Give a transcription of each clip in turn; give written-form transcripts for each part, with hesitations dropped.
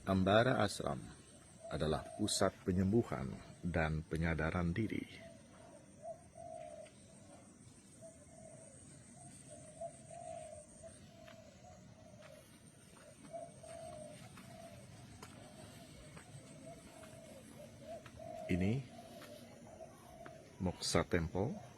Ambara Ashram adalah pusat penyembuhan dan penyadaran diri. Ini Moksa Temple.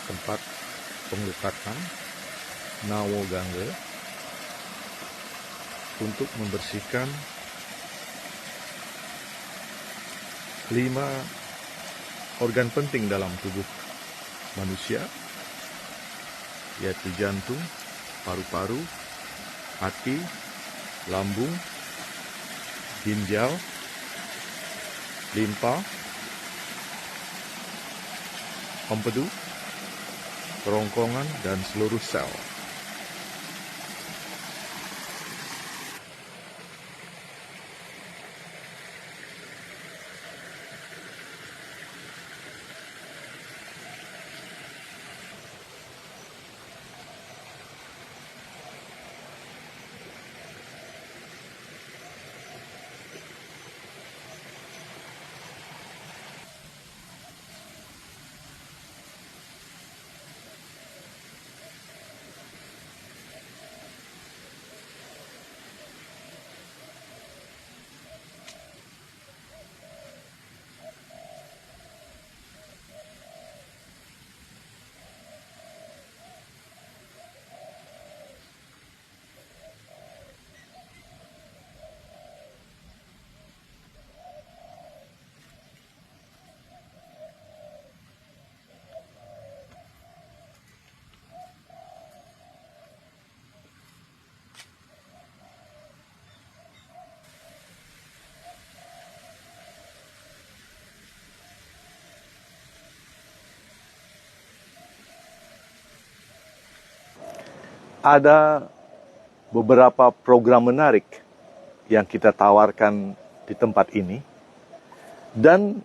Tempat pengelukatan Nawo Gangga untuk membersihkan 5 organ penting dalam tubuh manusia, yaitu jantung, paru-paru, hati, lambung, ginjal, limpa, empedu, kerongkongan, dan seluruh sel. Ada beberapa program menarik yang kita tawarkan di tempat ini, dan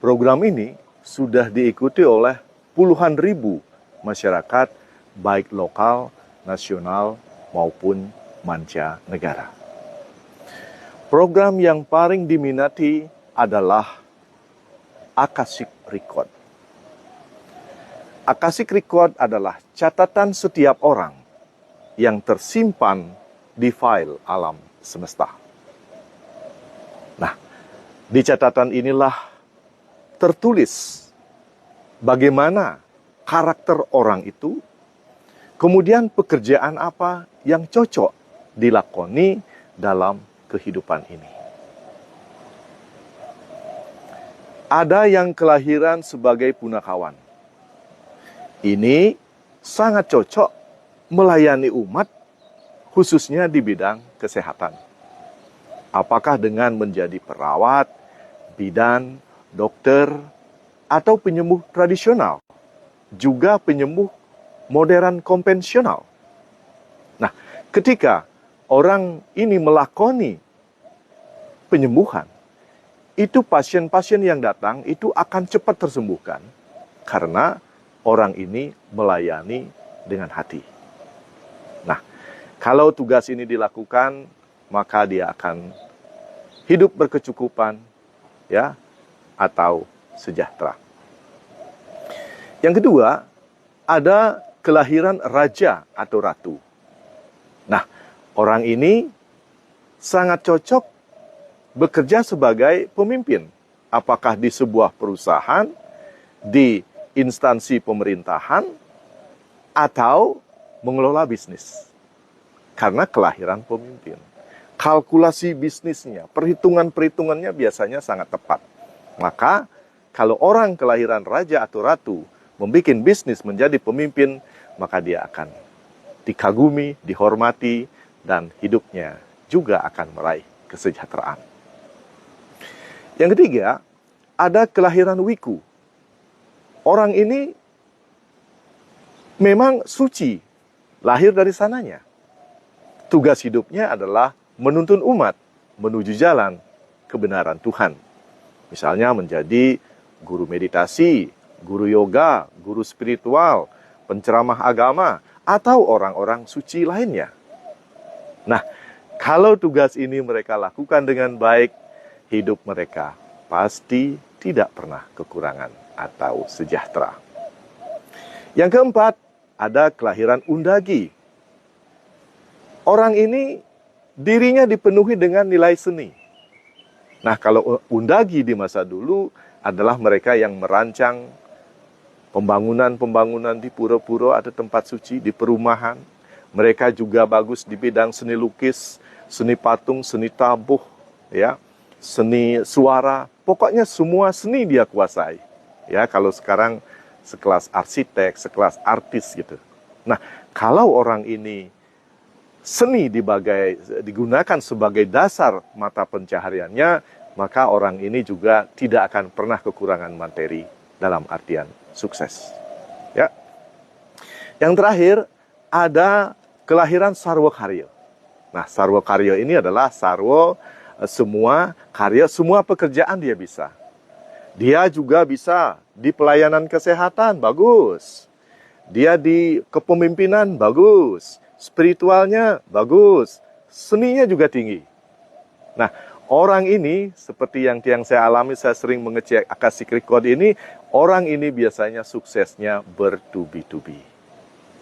program ini sudah diikuti oleh puluhan ribu masyarakat, baik lokal, nasional, maupun mancanegara. Program yang paling diminati adalah Akashic Record. Akashic Record adalah catatan setiap orang yang tersimpan di file alam semesta. Nah, di catatan inilah tertulis bagaimana karakter orang itu, kemudian pekerjaan apa yang cocok dilakoni dalam kehidupan ini. Ada yang kelahiran sebagai punakawan. Ini sangat cocok melayani umat, khususnya di bidang kesehatan. Apakah dengan menjadi perawat, bidan, dokter, atau penyembuh tradisional, juga penyembuh modern konvensional. Nah, ketika orang ini melakoni penyembuhan, itu pasien-pasien yang datang itu akan cepat tersembuhkan, karena orang ini melayani dengan hati. Nah, kalau tugas ini dilakukan, maka dia akan hidup berkecukupan, ya, atau sejahtera. Yang kedua, ada kelahiran raja atau ratu. Nah, orang ini sangat cocok bekerja sebagai pemimpin, apakah di sebuah perusahaan, di instansi pemerintahan, atau mengelola bisnis. Karena kelahiran pemimpin. Kalkulasi bisnisnya, perhitungan-perhitungannya biasanya sangat tepat. Maka kalau orang kelahiran raja atau ratu membuat bisnis menjadi pemimpin, maka dia akan dikagumi, dihormati, dan hidupnya juga akan meraih kesejahteraan. Yang ketiga, ada kelahiran Wiku. Orang ini memang suci, lahir dari sananya. Tugas hidupnya adalah menuntun umat menuju jalan kebenaran Tuhan. Misalnya menjadi guru meditasi, guru yoga, guru spiritual, penceramah agama, atau orang-orang suci lainnya. Nah, kalau tugas ini mereka lakukan dengan baik, hidup mereka pasti tidak pernah kekurangan atau sejahtera. Yang keempat, ada kelahiran Undagi. Orang ini dirinya dipenuhi dengan nilai seni. Nah, kalau Undagi di masa dulu adalah mereka yang merancang pembangunan-pembangunan di pura-pura atau tempat suci, di perumahan. Mereka juga bagus di bidang seni lukis, seni patung, seni tabuh, ya, seni suara. Pokoknya semua seni dia kuasai. Ya, kalau sekarang sekelas arsitek, sekelas artis gitu. Nah, kalau orang ini seni digunakan sebagai dasar mata pencahariannya, maka orang ini juga tidak akan pernah kekurangan materi dalam artian sukses. Ya. Yang terakhir, ada kelahiran Sarwo Karyo. Nah, Sarwo Karyo ini adalah Sarwo semua karya, semua pekerjaan dia bisa. Dia juga bisa di pelayanan kesehatan, bagus. Dia di kepemimpinan, bagus. Spiritualnya bagus, seninya juga tinggi. Nah, orang ini seperti yang saya alami, saya sering mengecek Akashic Record ini, orang ini biasanya suksesnya bertubi-tubi.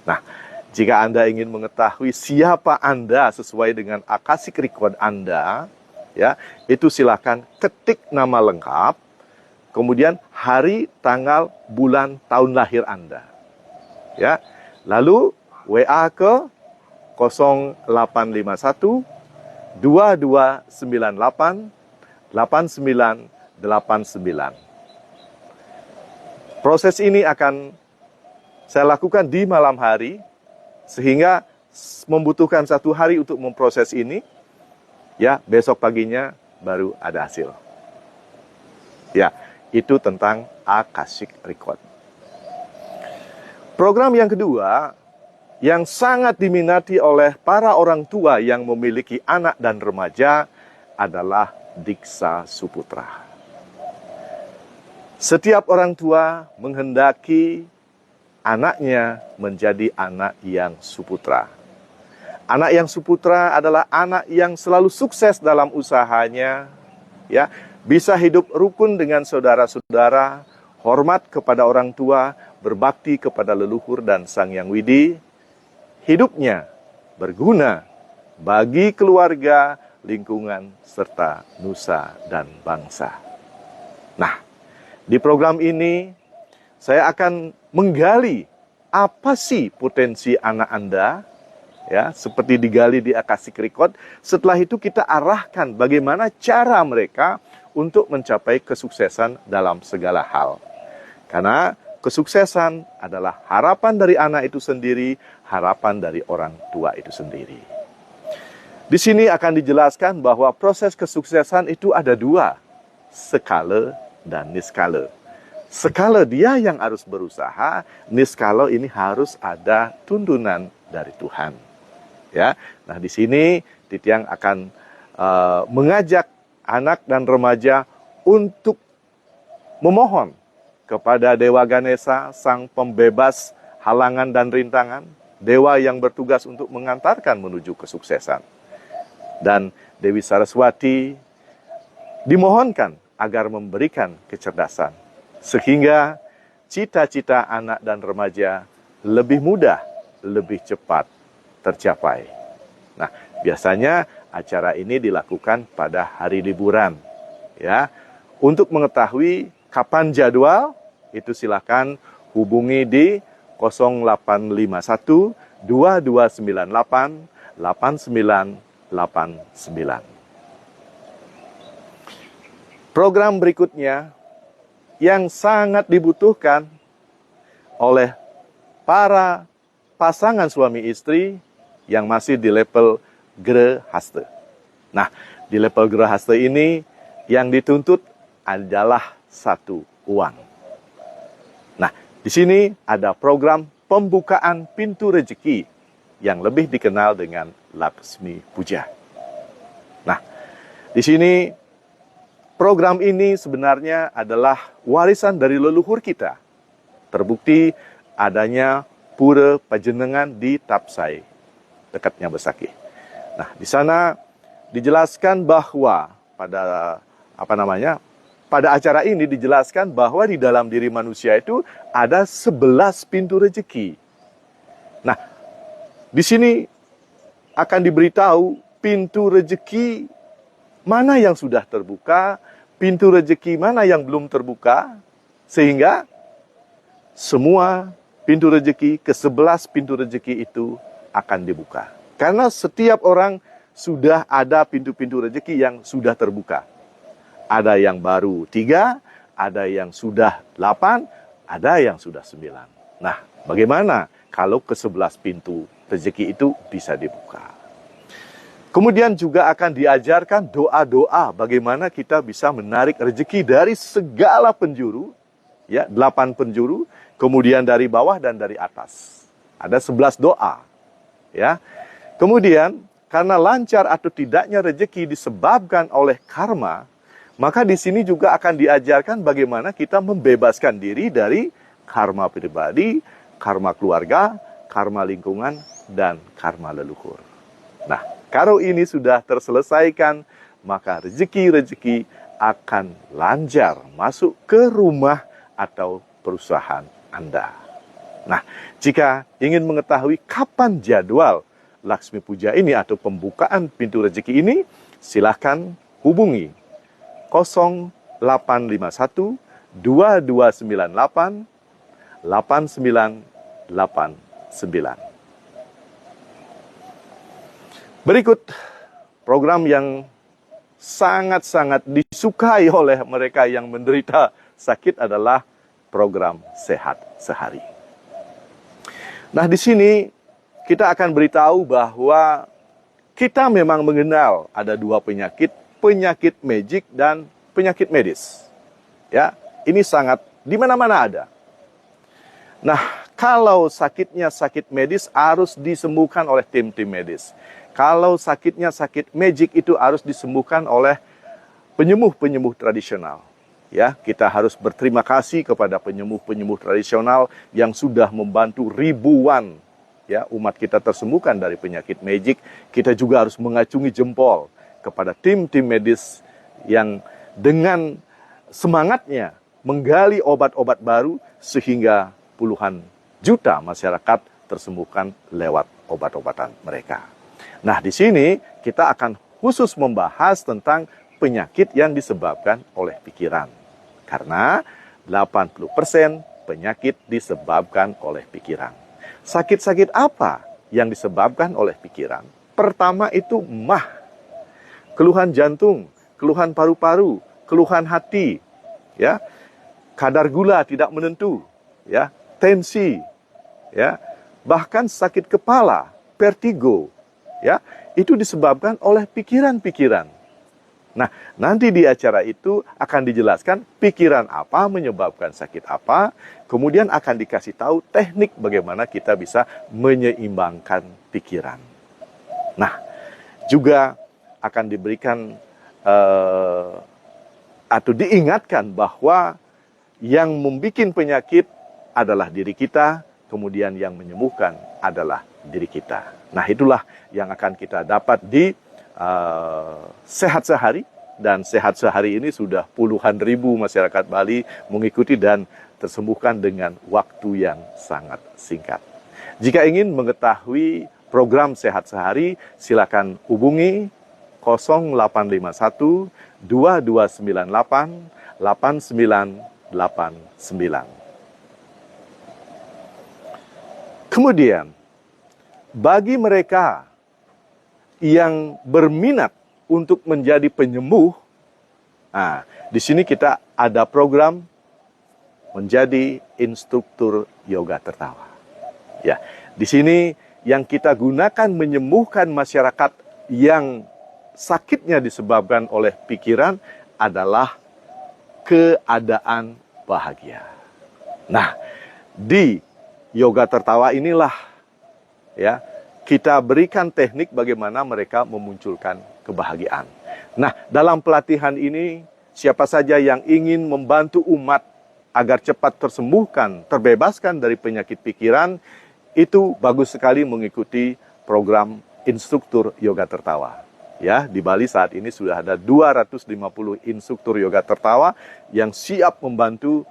Nah, jika Anda ingin mengetahui siapa Anda sesuai dengan Akashic Record Anda, ya, itu silakan ketik nama lengkap, kemudian hari, tanggal, bulan, tahun lahir Anda. Ya, lalu WA ke 0851 2298 8989. Proses ini akan saya lakukan di malam hari, sehingga membutuhkan 1 hari untuk memproses ini. Ya, besok paginya baru ada hasil. Ya, itu tentang Akashic Record. Program yang kedua, yang sangat diminati oleh para orang tua yang memiliki anak dan remaja adalah Diksa Suputra. Setiap orang tua menghendaki anaknya menjadi anak yang suputra. Anak yang suputra adalah anak yang selalu sukses dalam usahanya, ya, bisa hidup rukun dengan saudara-saudara, hormat kepada orang tua, berbakti kepada leluhur dan Sang Hyang Widi. Hidupnya berguna bagi keluarga, lingkungan, serta nusa dan bangsa. Nah, di program ini saya akan menggali apa sih potensi anak Anda, ya, seperti digali di Akashic Record. Setelah itu kita arahkan bagaimana cara mereka untuk mencapai kesuksesan dalam segala hal. Karena kesuksesan adalah harapan dari anak itu sendiri, harapan dari orang tua itu sendiri. Di sini akan dijelaskan bahwa proses kesuksesan itu ada 2, skala dan niskala. Skala dia yang harus berusaha, niskala ini harus ada tuntunan dari Tuhan. Ya, nah di sini Titiang akan mengajak anak dan remaja untuk memohon kepada Dewa Ganesha, sang pembebas halangan dan rintangan, dewa yang bertugas untuk mengantarkan menuju kesuksesan. Dan Dewi Saraswati dimohonkan agar memberikan kecerdasan, sehingga cita-cita anak dan remaja lebih mudah, lebih cepat tercapai. Nah, biasanya acara ini dilakukan pada hari liburan. Ya, untuk mengetahui kapan jadwal, itu silakan hubungi di 0851 2298 8989. Program berikutnya yang sangat dibutuhkan oleh para pasangan suami istri yang masih di level Gerahaste. Nah, di level Gerahaste ini yang dituntut adalah satu, uang. Nah, di sini ada program pembukaan pintu rezeki yang lebih dikenal dengan Laksmi Puja. Nah, di sini program ini sebenarnya adalah warisan dari leluhur kita. Terbukti adanya Pura Pajenengan di Tapsai, dekatnya Besakih. Nah, di sana dijelaskan bahwa pada acara ini dijelaskan bahwa di dalam diri manusia itu ada 11 pintu rezeki. Nah, di sini akan diberitahu pintu rezeki mana yang sudah terbuka, pintu rezeki mana yang belum terbuka, sehingga semua pintu rezeki, ke-11 pintu rezeki itu akan dibuka. Karena setiap orang sudah ada pintu-pintu rezeki yang sudah terbuka. Ada yang baru 3, ada yang sudah 8, ada yang sudah 9. Nah, bagaimana kalau ke-11 pintu rezeki itu bisa dibuka? Kemudian juga akan diajarkan doa-doa bagaimana kita bisa menarik rezeki dari segala penjuru, ya, 8 penjuru, kemudian dari bawah dan dari atas. Ada 11 doa, ya. Kemudian karena lancar atau tidaknya rezeki disebabkan oleh karma, maka di sini juga akan diajarkan bagaimana kita membebaskan diri dari karma pribadi, karma keluarga, karma lingkungan, dan karma leluhur. Nah, kalau ini sudah terselesaikan, maka rezeki-rezeki akan lancar masuk ke rumah atau perusahaan Anda. Nah, jika ingin mengetahui kapan jadwal Laksmi Puja ini atau pembukaan pintu rezeki ini, silakan hubungi 0851 2298 8989. Berikut program yang sangat-sangat disukai oleh mereka yang menderita sakit adalah program Sehat Sehari. Nah, di sini kita akan beritahu bahwa kita memang mengenal ada 2 penyakit, penyakit magic dan penyakit medis. Ya, ini sangat di mana-mana ada. Nah, kalau sakitnya sakit medis harus disembuhkan oleh tim-tim medis. Kalau sakitnya sakit magic itu harus disembuhkan oleh penyembuh-penyembuh tradisional. Ya, kita harus berterima kasih kepada penyembuh-penyembuh tradisional yang sudah membantu ribuan ya umat kita tersembuhkan dari penyakit magic. Kita juga harus mengacungi jempol kepada tim-tim medis yang dengan semangatnya menggali obat-obat baru sehingga puluhan juta masyarakat tersembuhkan lewat obat-obatan mereka. Nah, di sini kita akan khusus membahas tentang penyakit yang disebabkan oleh pikiran. Karena 80% penyakit disebabkan oleh pikiran. Sakit-sakit apa yang disebabkan oleh pikiran? Pertama itu mah, keluhan jantung, keluhan paru-paru, keluhan hati, ya, kadar gula tidak menentu, ya, tensi, ya, bahkan sakit kepala, vertigo, ya, itu disebabkan oleh pikiran-pikiran. Nah, nanti di acara itu akan dijelaskan pikiran apa menyebabkan sakit apa, kemudian akan dikasih tahu teknik bagaimana kita bisa menyeimbangkan pikiran. Nah, juga akan diberikan atau diingatkan bahwa yang membuat penyakit adalah diri kita, kemudian yang menyembuhkan adalah diri kita. Nah, itulah yang akan kita dapat di Sehat Sehari. Dan Sehat Sehari ini sudah puluhan ribu masyarakat Bali mengikuti dan tersembuhkan dengan waktu yang sangat singkat. Jika ingin mengetahui program Sehat Sehari, silakan hubungi 0851 2298 8989. Kemudian, bagi mereka yang berminat untuk menjadi penyembuh, nah, di sini kita ada program menjadi instruktur yoga tertawa. Ya, di sini yang kita gunakan menyembuhkan masyarakat yang sakitnya disebabkan oleh pikiran adalah keadaan bahagia. Nah, di yoga tertawa inilah ya kita berikan teknik bagaimana mereka memunculkan kebahagiaan. Nah, dalam pelatihan ini siapa saja yang ingin membantu umat agar cepat tersembuhkan, terbebaskan dari penyakit pikiran, itu bagus sekali mengikuti program instruktur yoga tertawa. Ya, di Bali saat ini sudah ada 250 instruktur yoga tertawa yang siap membantu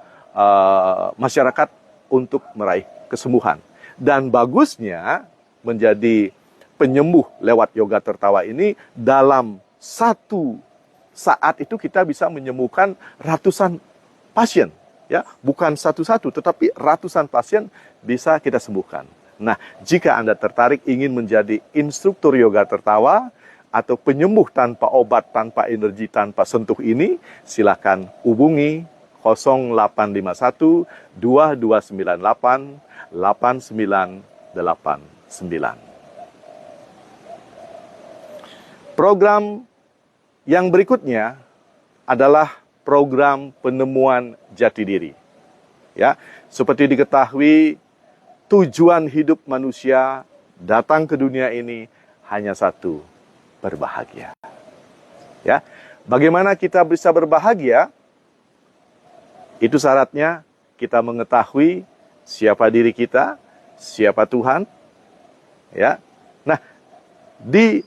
masyarakat untuk meraih kesembuhan. Dan bagusnya menjadi penyembuh lewat yoga tertawa ini, dalam satu saat itu kita bisa menyembuhkan ratusan pasien. Ya, bukan satu-satu, tetapi ratusan pasien bisa kita sembuhkan. Nah, jika Anda tertarik ingin menjadi instruktur yoga tertawa atau penyembuh tanpa obat, tanpa energi, tanpa sentuh ini, silakan hubungi 0851 2298 8989. Program yang berikutnya adalah program penemuan jati diri. Ya, seperti diketahui, tujuan hidup manusia datang ke dunia ini hanya satu, berbahagia. Ya, bagaimana kita bisa berbahagia? Itu syaratnya kita mengetahui siapa diri kita, siapa Tuhan. Ya. Nah, di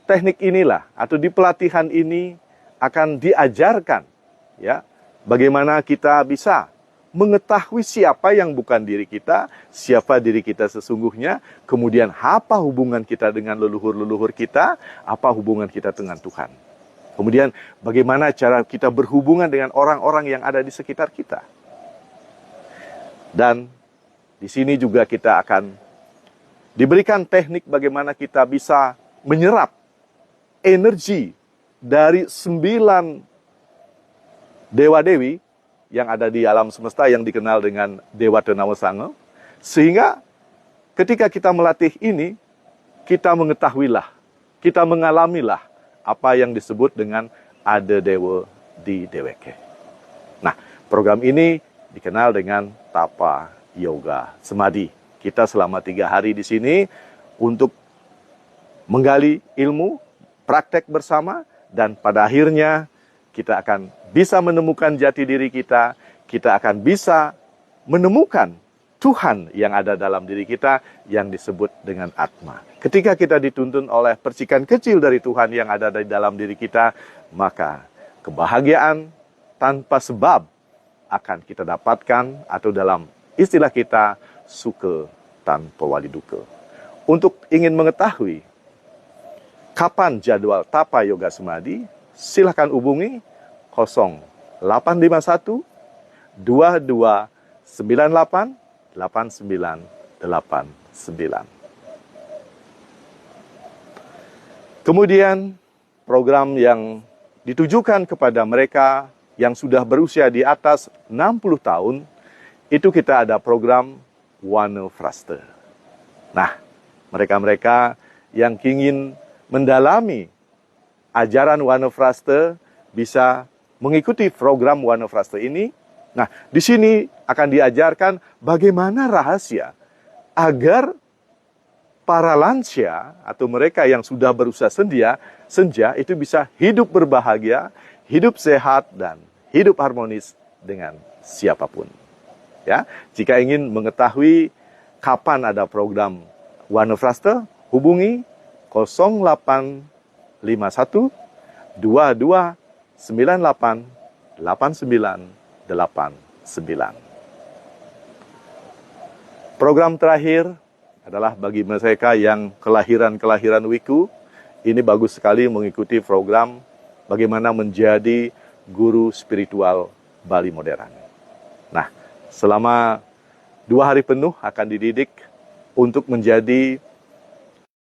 teknik inilah atau di pelatihan ini akan diajarkan ya bagaimana kita bisa mengetahui siapa yang bukan diri kita, siapa diri kita sesungguhnya, kemudian apa hubungan kita dengan leluhur-leluhur kita, apa hubungan kita dengan Tuhan. Kemudian bagaimana cara kita berhubungan dengan orang-orang yang ada di sekitar kita. Dan di sini juga kita akan diberikan teknik bagaimana kita bisa menyerap energi dari 9 dewa-dewi yang ada di alam semesta yang dikenal dengan Dewa Tenawasanga. Sehingga ketika kita melatih ini, kita mengetahuilah, kita mengalamilah apa yang disebut dengan ada dewa di deweke. Nah, program ini dikenal dengan Tapa Yoga Semadi. Kita selama 3 hari di sini untuk menggali ilmu, praktek bersama, dan pada akhirnya kita akan bisa menemukan jati diri kita, kita akan bisa menemukan Tuhan yang ada dalam diri kita yang disebut dengan Atma. Ketika kita dituntun oleh percikan kecil dari Tuhan yang ada di dalam diri kita, maka kebahagiaan tanpa sebab akan kita dapatkan, atau dalam istilah kita, suka tanpa wali duka. Untuk ingin mengetahui kapan jadwal Tapa Yoga Semadi, silakan hubungi 0851 2298 8989. Kemudian program yang ditujukan kepada mereka yang sudah berusia di atas 60 tahun, itu kita ada program Wanefraste. Nah, mereka-mereka yang ingin mendalami ajaran Wanefraste bisa mengikuti program Wanefraste ini. Nah, di sini akan diajarkan bagaimana rahasia agar para lansia atau mereka yang sudah berusia senja itu bisa hidup berbahagia, hidup sehat, dan hidup harmonis dengan siapapun. Ya, jika ingin mengetahui kapan ada program Wanefraste, hubungi 0851 2298 8989. Program terakhir adalah bagi mereka yang kelahiran Wiku. Ini bagus sekali mengikuti program bagaimana menjadi guru spiritual Bali modern. Nah, selama 2 hari penuh akan dididik untuk menjadi